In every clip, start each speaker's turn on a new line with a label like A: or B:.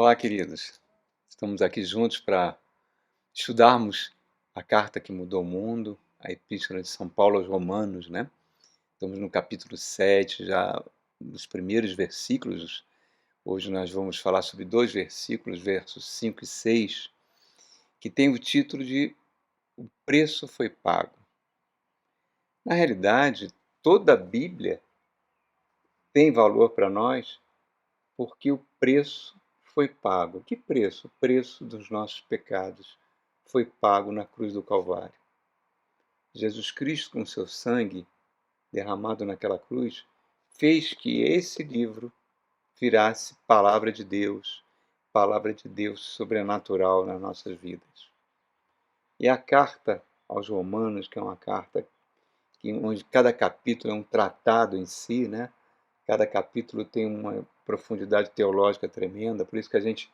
A: Olá, queridos. Estamos aqui juntos para estudarmos a carta que mudou o mundo, a Epístola de São Paulo aos Romanos, né? Estamos no capítulo 7, já nos primeiros versículos. Hoje nós vamos falar sobre dois versículos, versos 5 e 6, que tem o título de O Preço Foi Pago. Na realidade, toda a Bíblia tem valor para nós porque o preço foi pago. Que preço? O preço dos nossos pecados foi pago na cruz do Calvário. Jesus Cristo, com seu sangue derramado naquela cruz, fez que esse livro virasse palavra de Deus sobrenatural nas nossas vidas. E a carta aos Romanos, que é uma carta onde cada capítulo é um tratado em si, né? Cada capítulo tem uma profundidade teológica tremenda, por isso que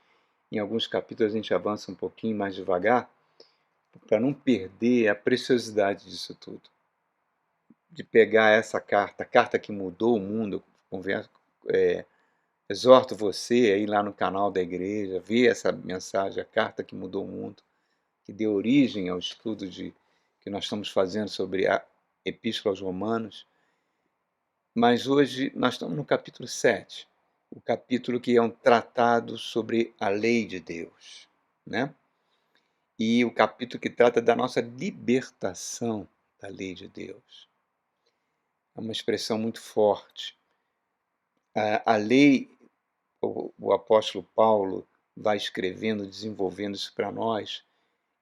A: em alguns capítulos, a gente avança um pouquinho mais devagar, para não perder a preciosidade disso tudo. De pegar essa carta, a carta que mudou o mundo, exorto você a ir lá no canal da igreja, ver essa mensagem, a carta que mudou o mundo, que deu origem ao estudo que nós estamos fazendo sobre a Epístola aos Romanos. Mas hoje nós estamos no capítulo 7, o capítulo que é um tratado sobre a lei de Deus, né? E o capítulo que trata da nossa libertação da lei de Deus. É uma expressão muito forte. A lei, o apóstolo Paulo vai escrevendo, desenvolvendo isso para nós.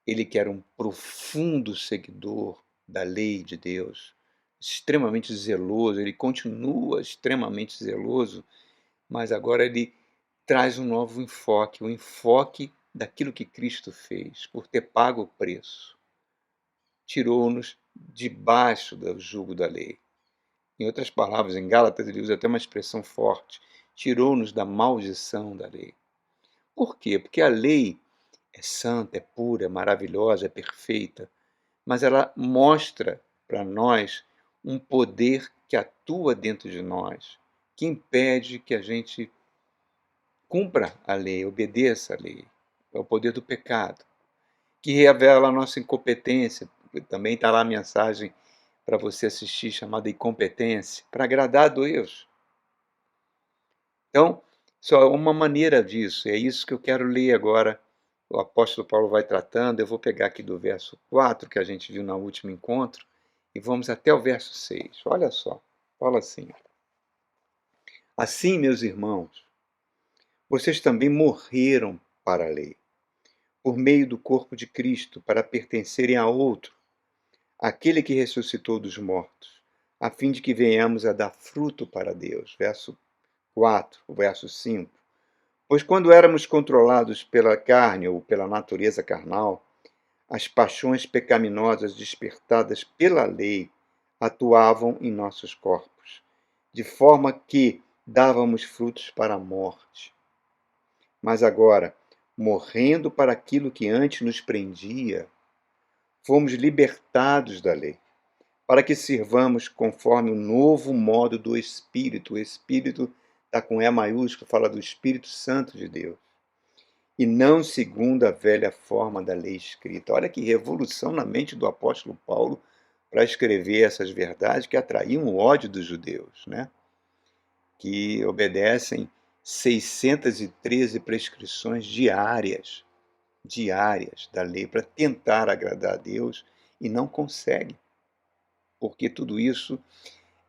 A: Ele que era um profundo seguidor da lei de Deus, extremamente zeloso, ele continua extremamente zeloso, mas agora ele traz um novo enfoque, o enfoque daquilo que Cristo fez, por ter pago o preço. Tirou-nos debaixo do jugo da lei. Em outras palavras, em Gálatas ele usa até uma expressão forte, tirou-nos da maldição da lei. Por quê? Porque a lei é santa, é pura, é maravilhosa, é perfeita, mas ela mostra para nós um poder que atua dentro de nós, que impede que a gente cumpra a lei, obedeça a lei. É o poder do pecado, que revela a nossa incompetência. Também está lá a mensagem para você assistir, chamada Incompetência, para agradar a Deus. Então, só uma maneira disso, é isso que eu quero ler agora. O apóstolo Paulo vai tratando, eu vou pegar aqui do verso 4, que a gente viu no último encontro, e vamos até o verso 6. Olha só, fala assim: Assim, meus irmãos, vocês também morreram para a lei, por meio do corpo de Cristo, para pertencerem a outro, aquele que ressuscitou dos mortos, a fim de que venhamos a dar fruto para Deus. Verso 4, o verso 5. Pois quando éramos controlados pela carne ou pela natureza carnal, as paixões pecaminosas despertadas pela lei atuavam em nossos corpos, de forma que dávamos frutos para a morte. Mas agora, morrendo para aquilo que antes nos prendia, fomos libertados da lei, para que sirvamos conforme o novo modo do Espírito. O Espírito está com E maiúsculo, fala do Espírito Santo de Deus. E não segundo a velha forma da lei escrita. Olha que revolução na mente do apóstolo Paulo para escrever essas verdades que atraíam o ódio dos judeus, né? Que obedecem 613 prescrições diárias da lei para tentar agradar a Deus e não conseguem, porque tudo isso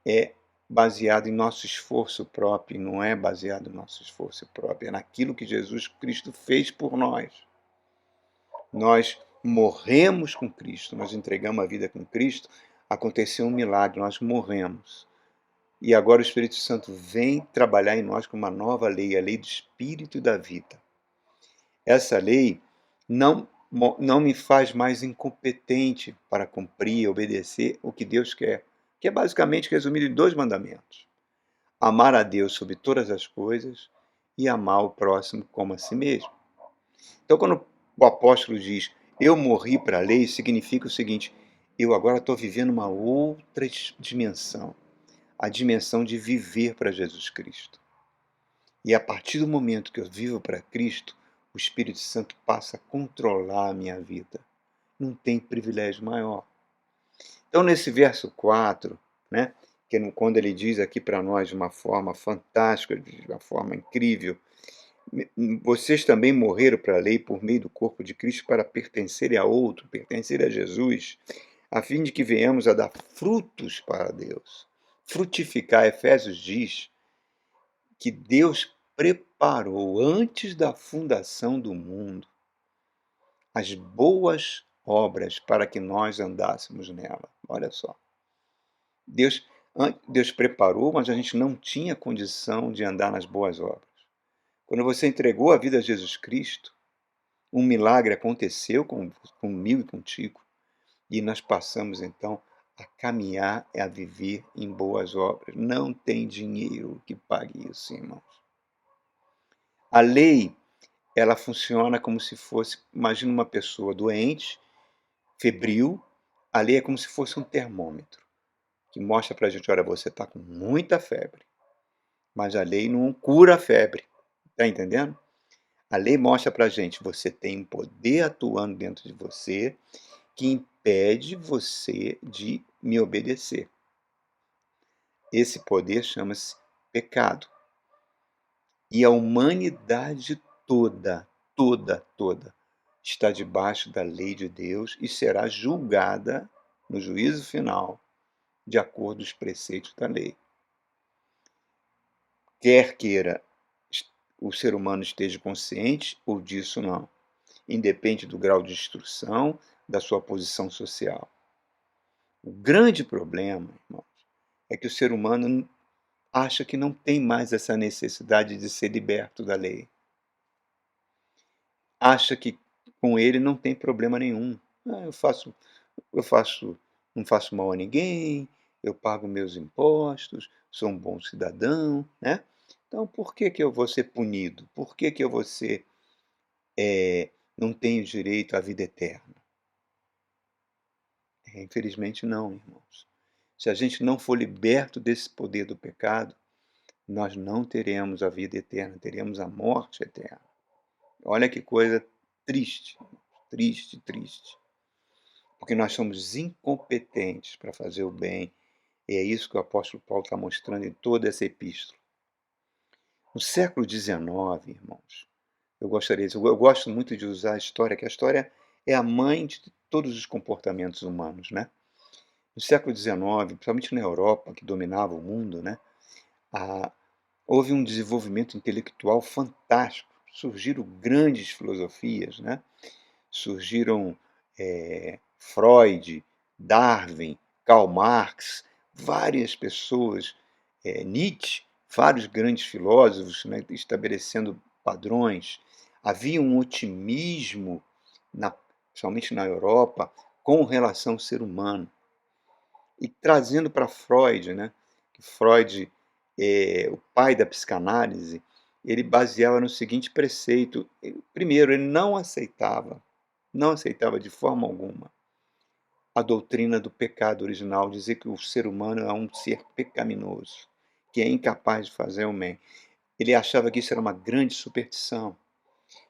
A: é baseado em nosso esforço próprio, e não é baseado no nosso esforço próprio, é naquilo que Jesus Cristo fez por nós. Nós morremos com Cristo, nós entregamos a vida com Cristo, aconteceu um milagre, nós morremos. E agora o Espírito Santo vem trabalhar em nós com uma nova lei, a lei do Espírito e da vida. Essa lei não me faz mais incompetente para cumprir, obedecer o que Deus quer, que é basicamente resumido em 2 mandamentos: amar a Deus sobre todas as coisas e amar o próximo como a si mesmo. Então, quando o apóstolo diz, eu morri para a lei, significa o seguinte: eu agora estou vivendo uma outra dimensão, a dimensão de viver para Jesus Cristo. E a partir do momento que eu vivo para Cristo, o Espírito Santo passa a controlar a minha vida. Não tem privilégio maior. Então, nesse verso 4, né, quando ele diz aqui para nós de uma forma fantástica, de uma forma incrível, vocês também morreram para a lei por meio do corpo de Cristo para pertencerem a outro, pertencerem a Jesus, a fim de que venhamos a dar frutos para Deus. Frutificar, Efésios diz que Deus preparou antes da fundação do mundo as boas obras para que nós andássemos nela. Olha só. Deus preparou, mas a gente não tinha condição de andar nas boas obras. Quando você entregou a vida a Jesus Cristo, um milagre aconteceu comigo e contigo, e nós passamos então a caminhar e a viver em boas obras. Não tem dinheiro que pague isso, irmãos. A lei, ela funciona como se fosse, imagina uma pessoa doente, febril, a lei é como se fosse um termômetro, que mostra para a gente, olha, você está com muita febre, mas a lei não cura a febre, está entendendo? A lei mostra para a gente, você tem um poder atuando dentro de você que impede você de me obedecer. Esse poder chama-se pecado. E a humanidade toda, toda, está debaixo da lei de Deus e será julgada no juízo final, de acordo com os preceitos da lei. Quer queira o ser humano esteja consciente ou disso não, independe do grau de instrução, da sua posição social. O grande problema, irmãos, é que o ser humano acha que não tem mais essa necessidade de ser liberto da lei. Acha que com ele não tem problema nenhum. Não faço mal a ninguém, eu pago meus impostos, sou um bom cidadão, né? Então, por que eu vou ser punido? Por que eu vou ser, não tenho direito à vida eterna? Infelizmente não, irmãos. Se a gente não for liberto desse poder do pecado, nós não teremos a vida eterna, teremos a morte eterna. Olha que coisa triste, triste, triste. Porque nós somos incompetentes para fazer o bem, e é isso que o apóstolo Paulo está mostrando em toda essa epístola. No século XIX, irmãos, eu gosto muito de usar a história, que a história é a mãe de todos os comportamentos humanos, né? No século XIX, principalmente na Europa, que dominava o mundo, né? Houve um desenvolvimento intelectual fantástico. Surgiram grandes filosofias, né? Surgiram Freud, Darwin, Karl Marx, várias pessoas, Nietzsche, vários grandes filósofos, né, estabelecendo padrões. Havia um otimismo, principalmente na Europa, com relação ao ser humano. E trazendo para Freud, né, que Freud é o pai da psicanálise, ele baseava no seguinte preceito. Primeiro, ele não aceitava de forma alguma a doutrina do pecado original, dizer que o ser humano é um ser pecaminoso, que é incapaz de fazer o bem. Ele achava que isso era uma grande superstição,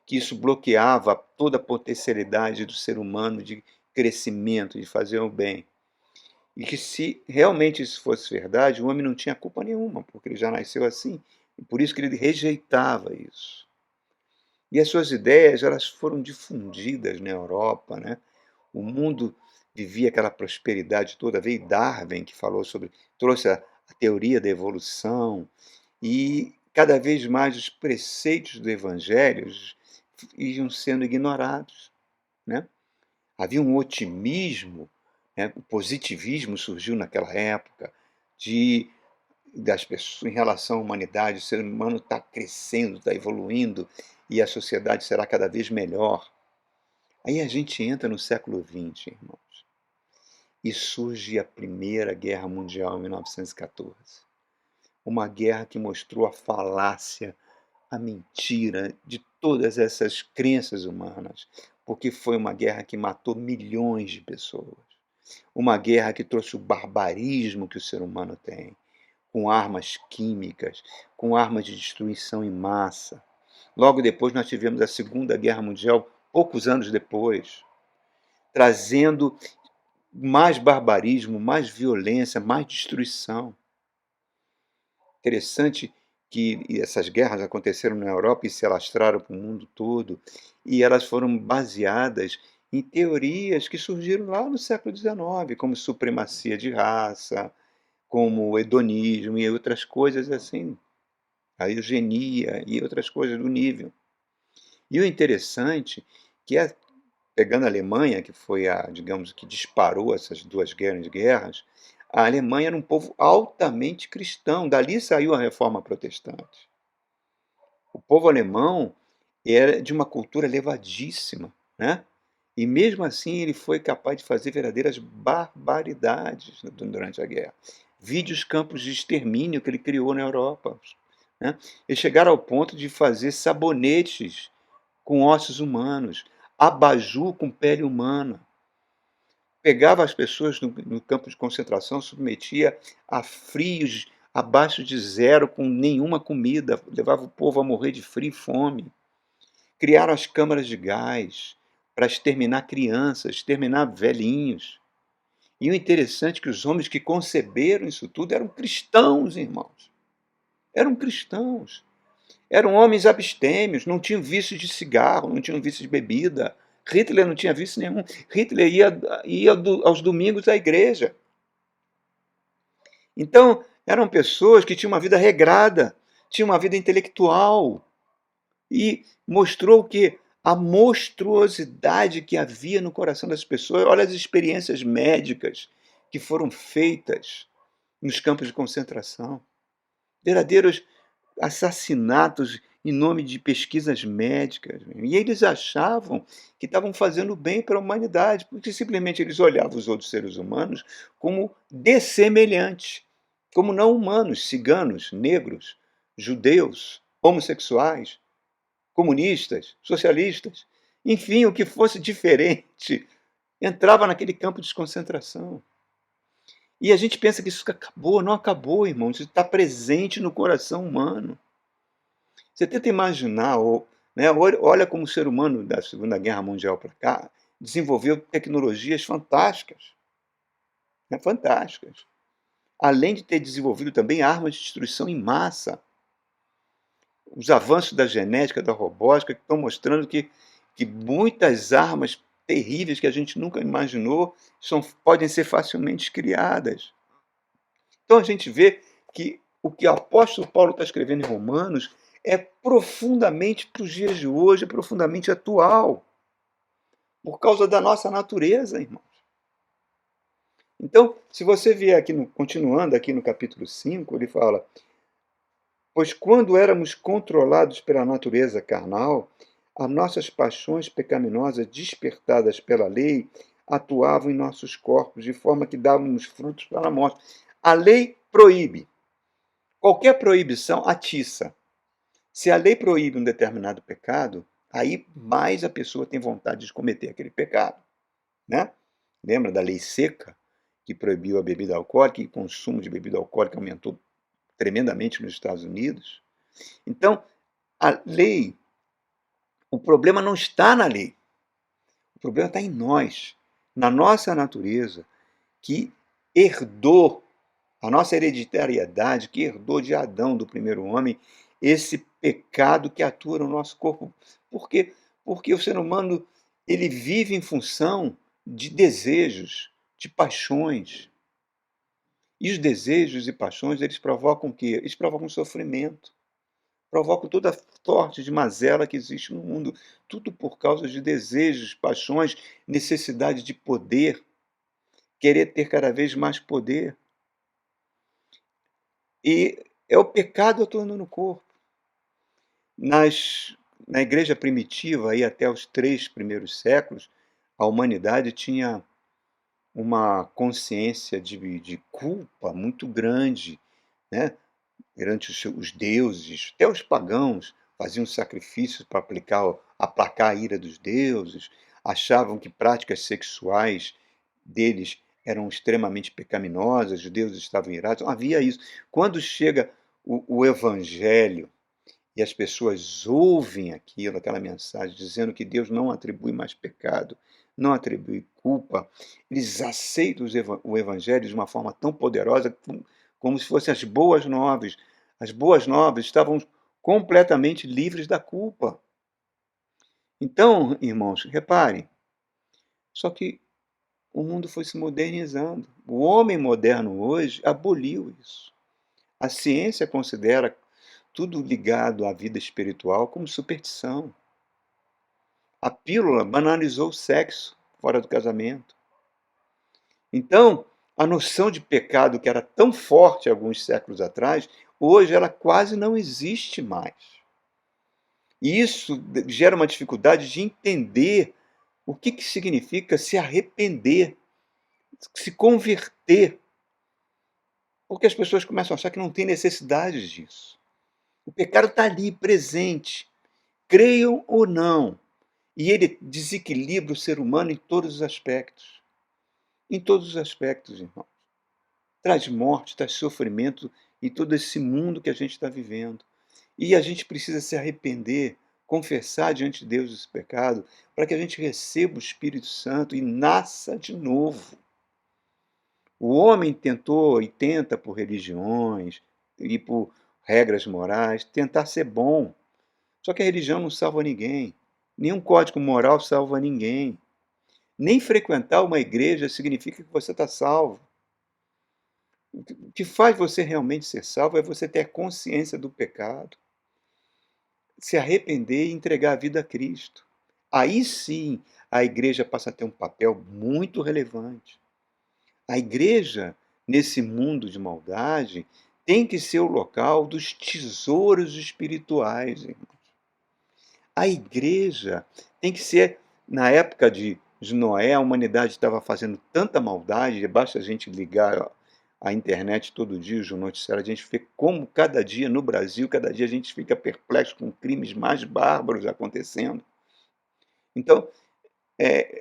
A: que isso bloqueava toda a potencialidade do ser humano de crescimento, de fazer o bem. E que se realmente isso fosse verdade, o homem não tinha culpa nenhuma, porque ele já nasceu assim, e por isso que ele rejeitava isso. E as suas ideias, elas foram difundidas na Europa, né? O mundo vivia aquela prosperidade toda. Veio Darwin, que trouxe a teoria da evolução, e cada vez mais os preceitos do Evangelho iam sendo ignorados, né? Havia um otimismo, né? O positivismo surgiu naquela época, das pessoas em relação à humanidade. O ser humano está crescendo, está evoluindo, e a sociedade será cada vez melhor. Aí a gente entra no século XX, irmãos, e surge a Primeira Guerra Mundial em 1914. Uma guerra que mostrou a falácia, a mentira de todas essas crenças humanas, porque foi uma guerra que matou milhões de pessoas. Uma guerra que trouxe o barbarismo que o ser humano tem, com armas químicas, com armas de destruição em massa. Logo depois nós tivemos a Segunda Guerra Mundial, poucos anos depois, trazendo mais barbarismo, mais violência, mais destruição. Interessante que essas guerras aconteceram na Europa e se alastraram para o mundo todo, e elas foram baseadas em teorias que surgiram lá no século XIX, como supremacia de raça, como o hedonismo e outras coisas assim, a eugenia e outras coisas do nível. E o interessante que é, pegando a Alemanha, que foi a, digamos, que disparou essas duas grandes guerras, a Alemanha era um povo altamente cristão, dali saiu a Reforma Protestante. O povo alemão era de uma cultura elevadíssima, né? E mesmo assim ele foi capaz de fazer verdadeiras barbaridades durante a guerra. Vide os campos de extermínio que ele criou na Europa, né? Eles chegaram ao ponto de fazer sabonetes com ossos humanos, abajur com pele humana. Pegava as pessoas no campo de concentração, submetia a frios abaixo de zero, com nenhuma comida, levava o povo a morrer de frio e fome. Criaram as câmaras de gás para exterminar crianças, exterminar velhinhos. E o interessante é que os homens que conceberam isso tudo eram cristãos, irmãos. Eram cristãos. Eram homens abstêmios, não tinham vício de cigarro, não tinham vício de bebida. Hitler não tinha vício nenhum. Hitler ia aos domingos à igreja. Então, eram pessoas que tinham uma vida regrada, tinham uma vida intelectual. E mostrou que a monstruosidade que havia no coração das pessoas. Olha as experiências médicas que foram feitas nos campos de concentração. Verdadeiros assassinatos em nome de pesquisas médicas. E eles achavam que estavam fazendo bem para a humanidade, porque simplesmente eles olhavam os outros seres humanos como dessemelhantes, como não humanos, ciganos, negros, judeus, homossexuais, comunistas, socialistas, enfim, o que fosse diferente, entrava naquele campo de concentração. E a gente pensa que isso acabou, não acabou, irmão, isso está presente no coração humano. Você tenta imaginar, né, olha como o ser humano da Segunda Guerra Mundial para cá desenvolveu tecnologias fantásticas, né, fantásticas. Além de ter desenvolvido também armas de destruição em massa. Os avanços da genética, da robótica, que estão mostrando que muitas armas terríveis que a gente nunca imaginou podem ser facilmente criadas. Então a gente vê que o que o apóstolo Paulo está escrevendo em Romanos é profundamente para os dias de hoje, é profundamente atual, por causa da nossa natureza, irmãos. Então, se você vier aqui, continuando aqui no capítulo 5, ele fala: pois quando éramos controlados pela natureza carnal, as nossas paixões pecaminosas despertadas pela lei atuavam em nossos corpos, de forma que dávamos frutos para a morte. A lei proíbe. Qualquer proibição atiça. Se a lei proíbe um determinado pecado, aí mais a pessoa tem vontade de cometer aquele pecado, né? Lembra da lei seca, que proibiu a bebida alcoólica, e o consumo de bebida alcoólica aumentou tremendamente nos Estados Unidos? Então, a lei, o problema não está na lei, o problema está em nós, na nossa natureza, que herdou, a nossa hereditariedade, que herdou de Adão, do primeiro homem, esse pecado que atua no nosso corpo. Por quê? Porque o ser humano ele vive em função de desejos, de paixões. E os desejos e paixões, eles provocam o quê? Eles provocam sofrimento. Provocam toda a sorte de mazela que existe no mundo. Tudo por causa de desejos, paixões, necessidade de poder, querer ter cada vez mais poder. E é o pecado atuando no corpo. Na igreja primitiva, aí até os 3 primeiros séculos, a humanidade tinha uma consciência de culpa muito grande, né? Perante os deuses, até os pagãos faziam sacrifícios para aplacar a ira dos deuses, achavam que práticas sexuais deles eram extremamente pecaminosas, os judeus estavam irados, havia isso. Quando chega o evangelho e as pessoas ouvem aquilo, aquela mensagem, dizendo que Deus não atribui mais pecado, não atribui culpa, eles aceitam o evangelho de uma forma tão poderosa, como se fossem as boas novas. As boas novas estavam completamente livres da culpa. Então, irmãos, reparem, só que o mundo foi se modernizando. O homem moderno hoje aboliu isso. A ciência considera tudo ligado à vida espiritual como superstição. A pílula banalizou o sexo fora do casamento. Então, a noção de pecado que era tão forte alguns séculos atrás, hoje ela quase não existe mais. E isso gera uma dificuldade de entender o que significa se arrepender, se converter. Porque as pessoas começam a achar que não tem necessidade disso. O pecado está ali, presente, creiam ou não. E ele desequilibra o ser humano em todos os aspectos. Em todos os aspectos, irmão. Traz morte, traz sofrimento em todo esse mundo que a gente está vivendo. E a gente precisa se arrepender, confessar diante de Deus esse pecado, para que a gente receba o Espírito Santo e nasça de novo. O homem tentou e tenta por religiões e por regras morais, tentar ser bom. Só que a religião não salva ninguém. Nenhum código moral salva ninguém. Nem frequentar uma igreja significa que você está salvo. O que faz você realmente ser salvo é você ter a consciência do pecado, se arrepender e entregar a vida a Cristo. Aí sim a igreja passa a ter um papel muito relevante. A igreja, nesse mundo de maldade, tem que ser o local dos tesouros espirituais, irmãos. A igreja tem que ser, na época de Noé, a humanidade estava fazendo tanta maldade, basta a gente ligar a internet todo dia, os noticiários, a gente vê como cada dia no Brasil, cada dia a gente fica perplexo com crimes mais bárbaros acontecendo. Então,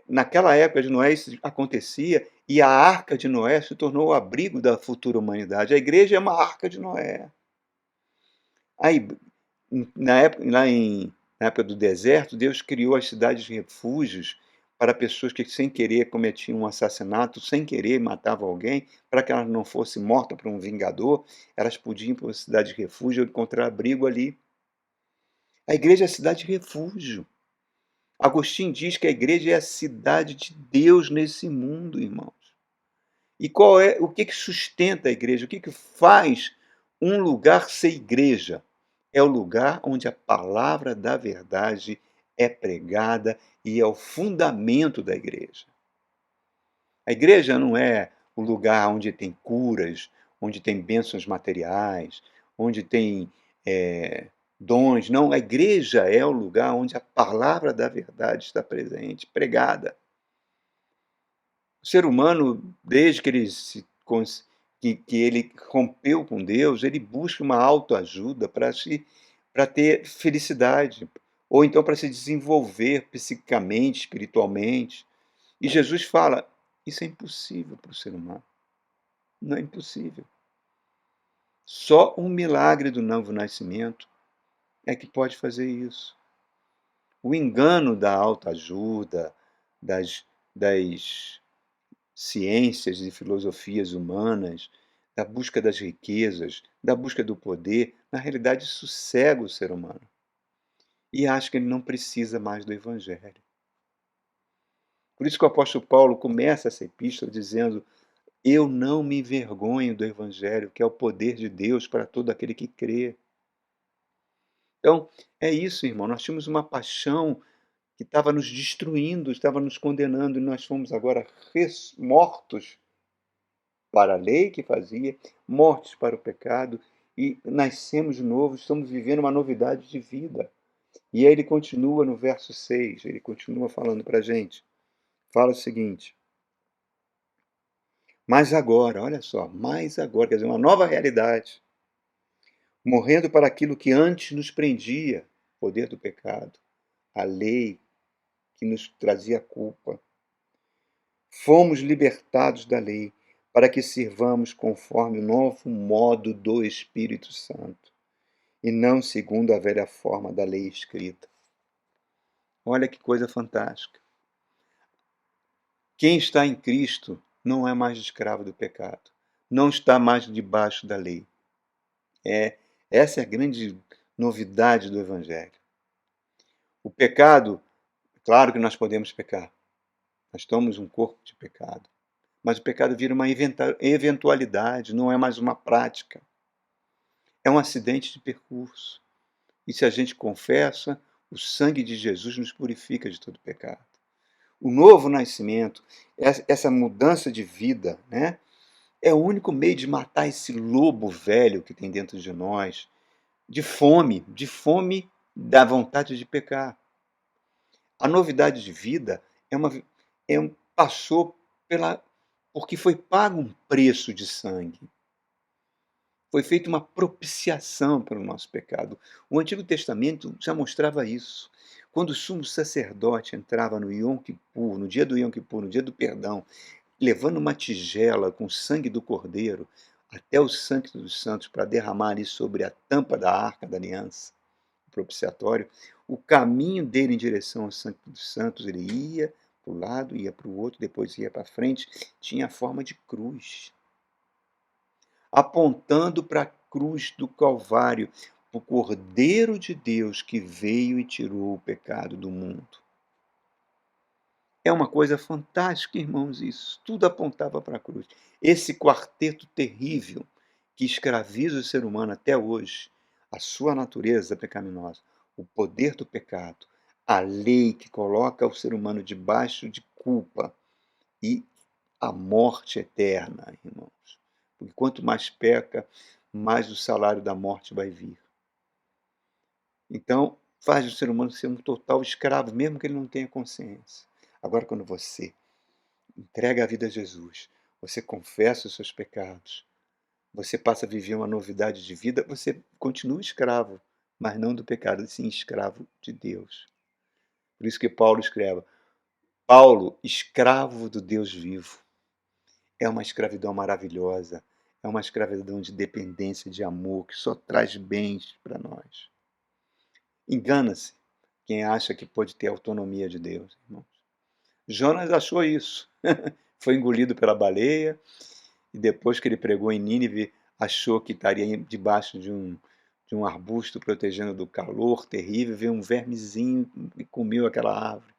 A: naquela época de Noé isso acontecia e a arca de Noé se tornou o abrigo da futura humanidade. A igreja é uma arca de Noé. Aí, na época do deserto, Deus criou as cidades de refúgios para pessoas que, sem querer, cometiam um assassinato, sem querer, matavam alguém, para que elas não fossem mortas por um vingador, elas podiam ir para uma cidade de refúgio e encontrar abrigo ali. A igreja é a cidade de refúgio. Agostinho diz que a igreja é a cidade de Deus nesse mundo, irmãos. E o que sustenta a igreja? O que faz um lugar ser igreja? É o lugar onde a palavra da verdade é pregada e é o fundamento da igreja. A igreja não é o lugar onde tem curas, onde tem bênçãos materiais, onde tem dons. Não, a igreja é o lugar onde a palavra da verdade está presente, pregada. O ser humano, desde que que ele rompeu com Deus, ele busca uma autoajuda para ter felicidade, ou então para se desenvolver psiquicamente, espiritualmente. E Jesus fala: isso é impossível para o ser humano. Não é impossível. Só um milagre do novo nascimento é que pode fazer isso. O engano da autoajuda, das ciências e filosofias humanas, da busca das riquezas, da busca do poder, na realidade isso cega o ser humano. E acha que ele não precisa mais do Evangelho. Por isso que o apóstolo Paulo começa essa epístola dizendo: eu não me envergonho do Evangelho, que é o poder de Deus para todo aquele que crê. Então, é isso, irmão. Nós tínhamos uma paixão que estava nos destruindo, estava nos condenando, e nós fomos agora mortos para a lei que fazia, mortos para o pecado, e nascemos de novo, estamos vivendo uma novidade de vida. E aí ele continua no verso 6, ele continua falando para a gente. Fala o seguinte: mas agora, olha só, mais agora, quer dizer, uma nova realidade, morrendo para aquilo que antes nos prendia, o poder do pecado, a lei que nos trazia culpa. Fomos libertados da lei para que sirvamos conforme o novo modo do Espírito Santo, e não segundo a velha forma da lei escrita. Olha que coisa fantástica. Quem está em Cristo não é mais escravo do pecado, não está mais debaixo da lei. Essa é a grande novidade do Evangelho. O pecado, claro que nós podemos pecar, nós somos um corpo de pecado, mas o pecado vira uma eventualidade, não é mais uma prática. É um acidente de percurso. E se a gente confessa, o sangue de Jesus nos purifica de todo pecado. O novo nascimento, essa mudança de vida, né, é o único meio de matar esse lobo velho que tem dentro de nós, de fome da vontade de pecar. A novidade de vida passou porque foi pago um preço de sangue. Foi feita uma propiciação pelo nosso pecado. O Antigo Testamento já mostrava isso. Quando o sumo sacerdote entrava no Yom Kippur, no dia do Yom Kippur, no dia do perdão, levando uma tigela com o sangue do cordeiro até o Santo dos Santos para derramar ali sobre a tampa da Arca da Aliança, o propiciatório, o caminho dele em direção ao Santo dos Santos, ele ia para o lado, ia para o outro, depois ia para frente, tinha a forma de cruz, apontando para a cruz do Calvário, o Cordeiro de Deus que veio e tirou o pecado do mundo. É uma coisa fantástica, irmãos, isso. Tudo apontava para a cruz. Esse quarteto terrível que escraviza o ser humano até hoje, a sua natureza pecaminosa, o poder do pecado, a lei que coloca o ser humano debaixo de culpa e a morte eterna, irmãos. Porque quanto mais peca, mais o salário da morte vai vir. Então, faz o ser humano ser um total escravo, mesmo que ele não tenha consciência. Agora, quando você entrega a vida a Jesus, você confessa os seus pecados, você passa a viver uma novidade de vida, você continua escravo, mas não do pecado, sim escravo de Deus. Por isso que Paulo escreve, Paulo, escravo do Deus vivo. É uma escravidão maravilhosa, é uma escravidão de dependência, de amor, que só traz bens para nós. Engana-se quem acha que pode ter autonomia de Deus, irmãos. Jonas achou isso. Foi engolido pela baleia e depois que ele pregou em Nínive, achou que estaria debaixo de um arbusto protegendo do calor terrível, veio um vermezinho e comeu aquela árvore.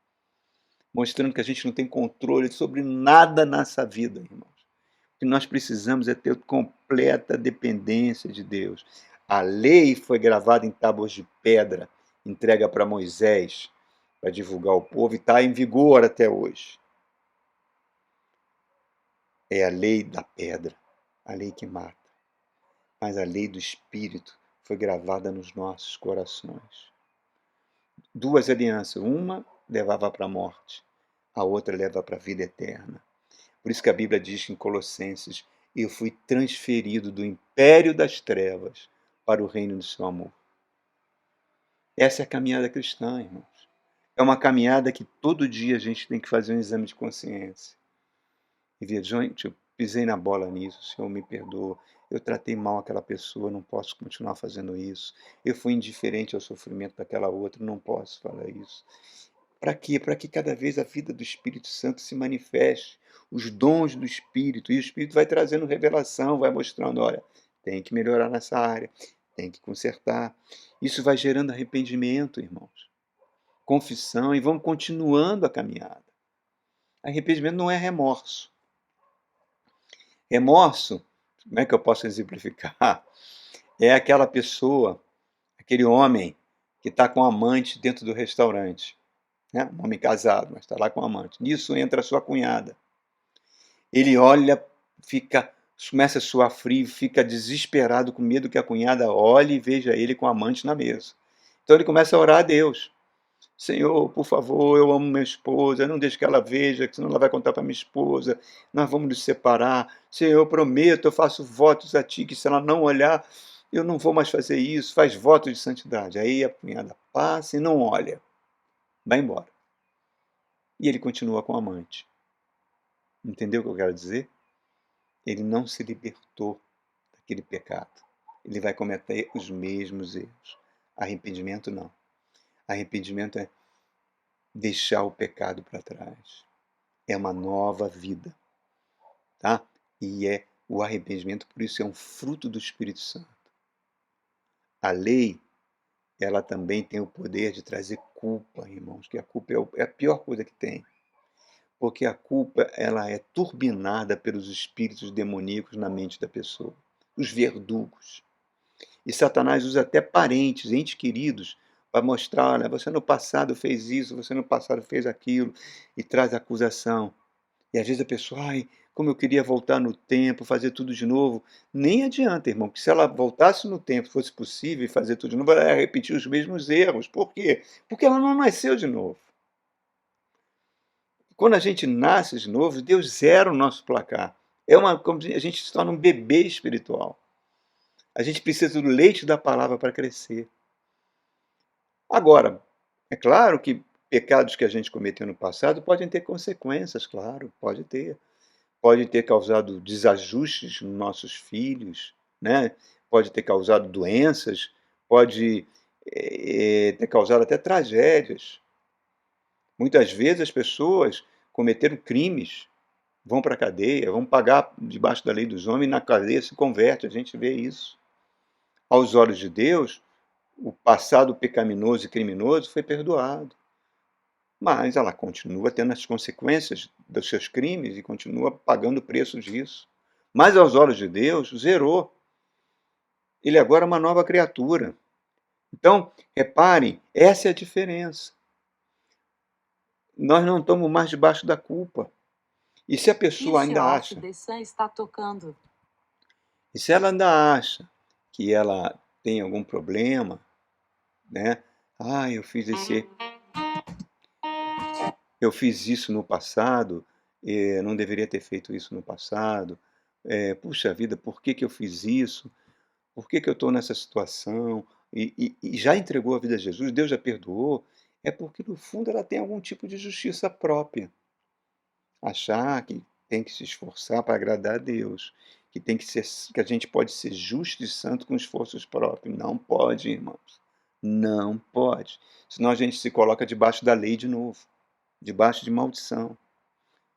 A: Mostrando que a gente não tem controle sobre nada nessa vida, irmãos. O que nós precisamos é ter completa dependência de Deus. A lei foi gravada em tábuas de pedra, entrega para Moisés, para divulgar ao povo, e está em vigor até hoje. É a lei da pedra, a lei que mata. Mas a lei do Espírito foi gravada nos nossos corações. Duas alianças, uma levava para a morte, a outra leva para a vida eterna. Por isso que a Bíblia diz em Colossenses, eu fui transferido do império das trevas para o reino do seu amor. Essa é a caminhada cristã, irmãos. É uma caminhada que todo dia a gente tem que fazer um exame de consciência. E ver, gente, eu pisei na bola nisso, o Senhor me perdoa. Eu tratei mal aquela pessoa, não posso continuar fazendo isso. Eu fui indiferente ao sofrimento daquela outra, não posso falar isso. Para quê? Para que cada vez a vida do Espírito Santo se manifeste, os dons do Espírito, e o Espírito vai trazendo revelação, vai mostrando, olha, tem que melhorar nessa área, tem que consertar. Isso vai gerando arrependimento, irmãos, confissão, e vamos continuando a caminhada. Arrependimento não é remorso. Remorso, como é que eu posso exemplificar? É aquela pessoa, aquele homem que está com um amante dentro do restaurante. Né? Um homem casado, mas está lá com um amante. Nisso entra a sua cunhada. Ele olha, começa a suar frio, fica desesperado, com medo que a cunhada olhe e veja ele com a amante na mesa. Então ele começa a orar a Deus. Senhor, por favor, eu amo minha esposa, não deixe que ela veja, senão ela vai contar para minha esposa, nós vamos nos separar. Senhor, eu prometo, eu faço votos a ti, que se ela não olhar, eu não vou mais fazer isso, faz voto de santidade. Aí a cunhada passa e não olha, vai embora. E ele continua com a amante. Entendeu o que eu quero dizer? Ele não se libertou daquele pecado. Ele vai cometer os mesmos erros. Arrependimento não. Arrependimento é deixar o pecado para trás. É uma nova vida, tá? E o arrependimento, por isso, é um fruto do Espírito Santo. A lei, ela também tem o poder de trazer culpa, irmãos, que a culpa é a pior coisa que tem. Porque a culpa, ela é turbinada pelos espíritos demoníacos na mente da pessoa, os verdugos. E Satanás usa até parentes, entes queridos, para mostrar, olha, você no passado fez isso, você no passado fez aquilo, e traz acusação. E às vezes a pessoa, ai, como eu queria voltar no tempo, fazer tudo de novo. Nem adianta, irmão, que se ela voltasse no tempo, fosse possível fazer tudo de novo, ela ia repetir os mesmos erros. Por quê? Porque ela não nasceu de novo. Quando a gente nasce de novo, Deus zera o nosso placar. Como a gente se torna um bebê espiritual. A gente precisa do leite da palavra para crescer. Agora, é claro que pecados que a gente cometeu no passado podem ter consequências, claro, pode ter. Pode ter causado desajustes nos nossos filhos, né? Pode ter causado doenças, pode ter causado até tragédias. Muitas vezes as pessoas cometeram crimes, vão para a cadeia, vão pagar debaixo da lei dos homens e na cadeia se converte, a gente vê isso. Aos olhos de Deus, o passado pecaminoso e criminoso foi perdoado. Mas ela continua tendo as consequências dos seus crimes e continua pagando o preço disso. Mas aos olhos de Deus, zerou. Ele agora é uma nova criatura. Então, reparem, essa é a diferença. Nós não estamos mais debaixo da culpa. E se a pessoa ainda acha,
B: está tocando.
A: e se ela ainda acha que ela tem algum problema, né? Ah, eu fiz isso no passado, não deveria ter feito isso no passado. Puxa vida, por que que eu fiz isso? Por que que eu estou nessa situação? E já entregou a vida a Jesus, Deus já perdoou, é porque no fundo ela tem algum tipo de justiça própria. Achar que tem que se esforçar para agradar a Deus, que a gente pode ser justo e santo com esforços próprios. Não pode, irmãos. Não pode. Senão a gente se coloca debaixo da lei de novo, debaixo de maldição.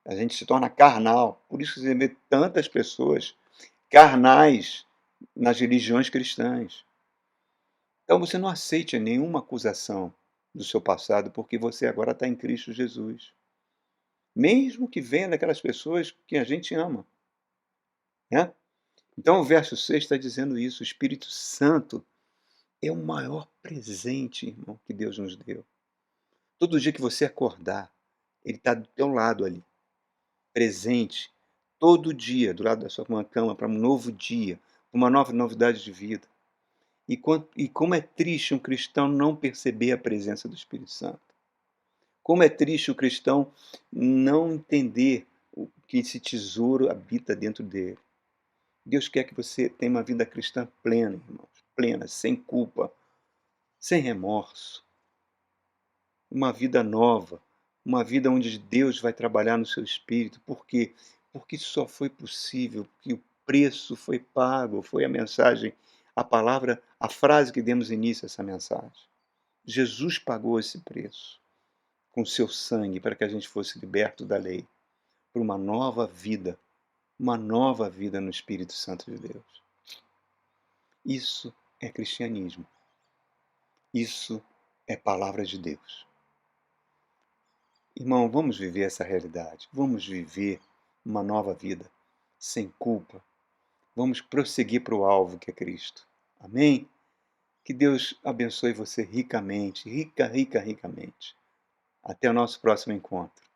A: A gente se torna carnal. Por isso que você vê tantas pessoas carnais nas religiões cristãs. Então você não aceite nenhuma acusação do seu passado, porque você agora está em Cristo Jesus. Mesmo que venha daquelas pessoas que a gente ama. Né? Então o verso 6 está dizendo isso. O Espírito Santo é o maior presente, irmão, que Deus nos deu. Todo dia que você acordar, Ele está do teu lado ali, presente, todo dia, do lado da sua cama, para um novo dia, uma nova novidade de vida. E como é triste um cristão não perceber a presença do Espírito Santo. Como é triste o cristão não entender que esse tesouro habita dentro dele. Deus quer que você tenha uma vida cristã plena, irmãos. Plena, sem culpa, sem remorso. Uma vida nova. Uma vida onde Deus vai trabalhar no seu espírito. Por quê? Porque isso só foi possível, porque o preço foi pago, foi a mensagem, a palavra, a frase que demos início a essa mensagem. Jesus pagou esse preço com seu sangue para que a gente fosse liberto da lei por uma nova vida no Espírito Santo de Deus. Isso é cristianismo. Isso é palavra de Deus. Irmão, vamos viver essa realidade. Vamos viver uma nova vida, sem culpa. Vamos prosseguir para o alvo que é Cristo. Amém? Que Deus abençoe você ricamente, ricamente. Até o nosso próximo encontro.